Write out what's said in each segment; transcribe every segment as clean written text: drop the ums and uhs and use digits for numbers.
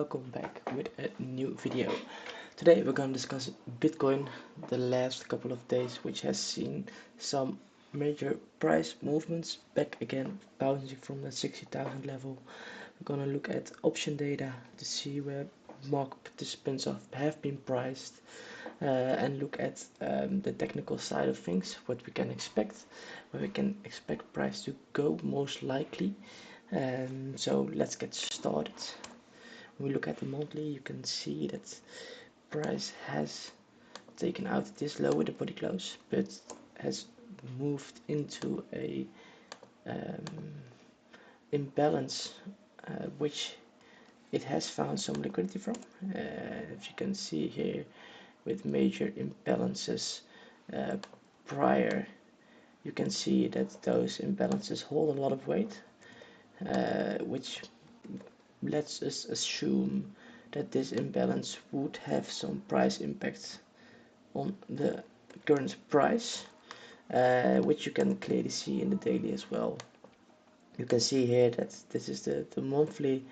welcome back with a new video. Today we're going to discuss Bitcoin, the last couple of days, which has seen some major price movements back again, bouncing from the 60,000 level. We're going to look at option data to see where market participants have been priced, and look at the technical side of things, what we can expect, where we can expect price to go most likely. So let's get started. When we look at the monthly, you can see that price has taken out this low with the body close, but has moved into a imbalance, which it has found some liquidity from. If you can see here, with major imbalances prior, you can see that those imbalances hold a lot of weight, which lets us assume that this imbalance would have some price impact on the current price, which you can clearly see in the daily as well. You can see here that this is the monthly,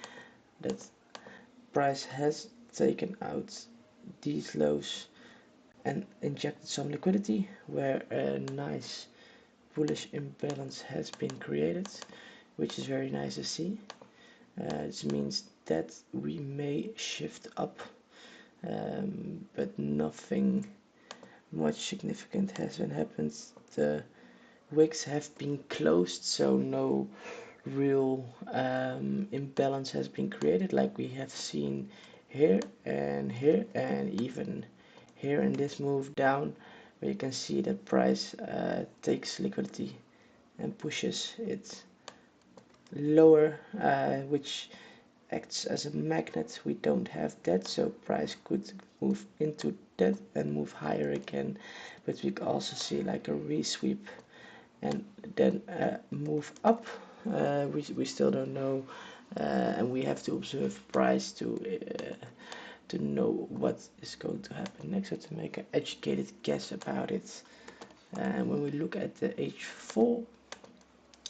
that price has taken out these lows and injected some liquidity, where a nice bullish imbalance has been created, which is very nice to see. This means that we may shift up, but nothing much significant hasn't happened. The wicks have been closed, so no real imbalance has been created, like we have seen here, and even here in this move down, where you can see that price takes liquidity and pushes it lower, which acts as a magnet. We don't have that, so price could move into that and move higher again, but we can also see like a resweep and then move up. We still don't know, and we have to observe price to know what is going to happen next, or to make an educated guess about it. And when we look at the H4,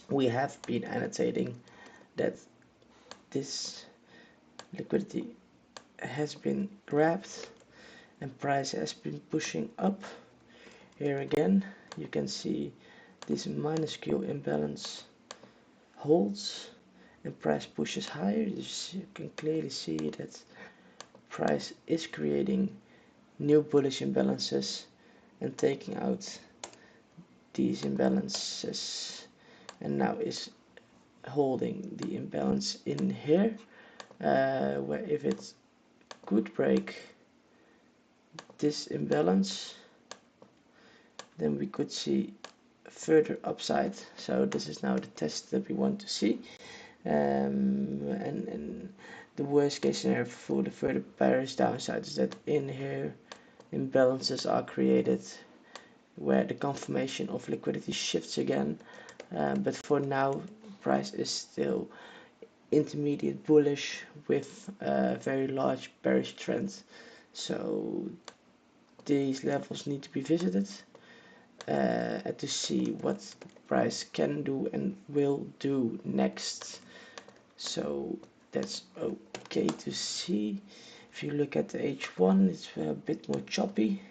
we have been annotating that this liquidity has been grabbed and price has been pushing up. Here again, you can see this minuscule imbalance holds and price pushes higher. You can clearly see that price is creating new bullish imbalances and taking out these imbalances, and now is holding the imbalance in here, where if it could break this imbalance, then we could see further upside. So this is now the test that we want to see, and the worst case scenario for the further bearish downside is that in here imbalances are created, where the confirmation of liquidity shifts again, but for now price is still intermediate bullish with a very large bearish trend. So these levels need to be visited to see what the price can do and will do next. So that's okay to see. If you look at the H1, it's a bit more choppy.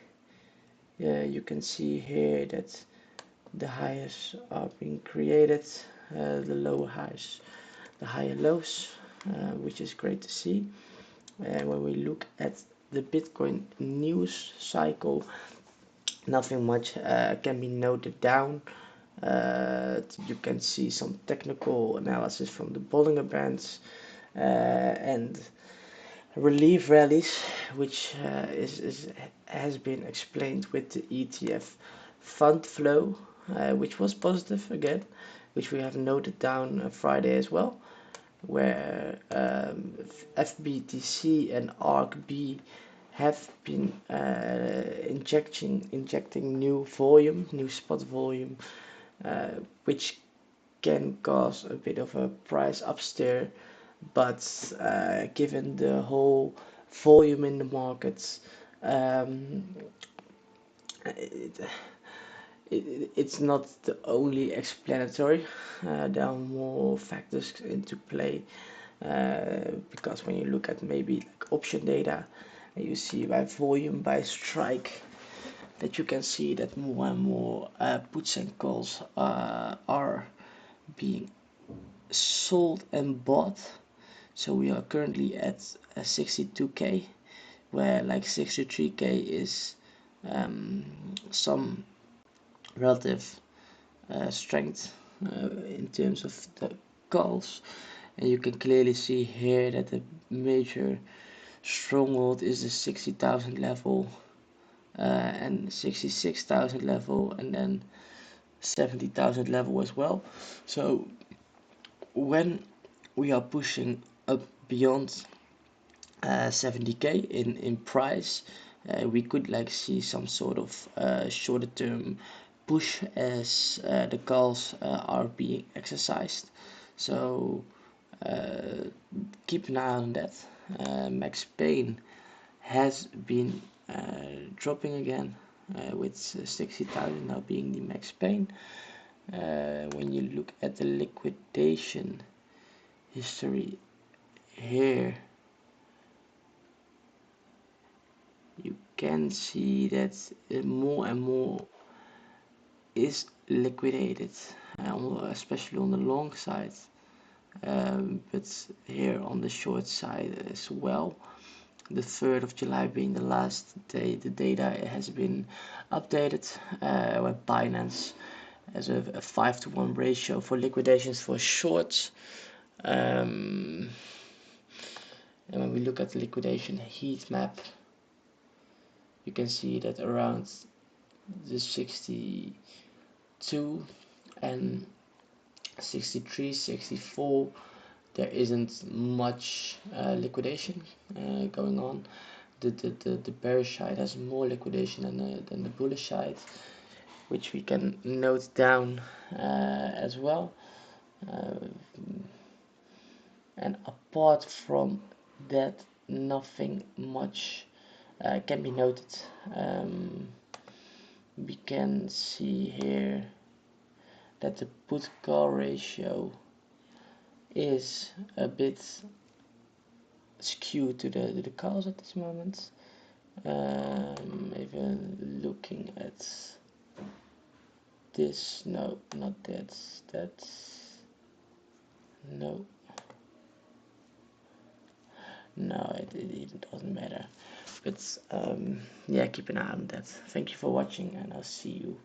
You can see here that the highs are being created, the lower highs, the higher lows, which is great to see. And when we look at the Bitcoin news cycle, nothing much can be noted down. You can see some technical analysis from the Bollinger Bands, and relief rallies, which has been explained with the ETF fund flow, which was positive again, which we have noted down Friday as well, where FBTC and ARKB have been injecting new volume, new spot volume, which can cause a bit of a price upsteer, but given the whole volume in the markets, it's not the only explanatory. There are more factors into play, because when you look at maybe like option data, and you see by volume, by strike, that you can see that more and more puts and calls are being sold and bought. So we are currently at 62k, where like 63k is some relative strength in terms of the calls. And you can clearly see here that the major stronghold is the 60,000 level and 66,000 level, and then 70,000 level as well. So when we are pushing up beyond 70k in price, we could like see some sort of shorter term push as the calls are being exercised. So keep an eye on that. Max Pain has been dropping again, with 60,000 now being the max pain. When you look at the liquidation history here, you can see that more and more is liquidated, especially on the long side, but here on the short side as well. The 3rd of July being the last day the data has been updated, where Binance has a 5-to-1 ratio for liquidations for shorts. And when we look at the liquidation heat map, you can see that around the 62 and 63, 64, there isn't much liquidation going on. The bearish side has more liquidation than the bullish side, which we can note down as well. And apart from that, nothing much can be noted. We can see here that the put call ratio is a bit skewed to the calls at this moment. Even looking at this, no, not that, no, it even doesn't matter. But yeah, keep an eye on that. Thank you for watching, and I'll see you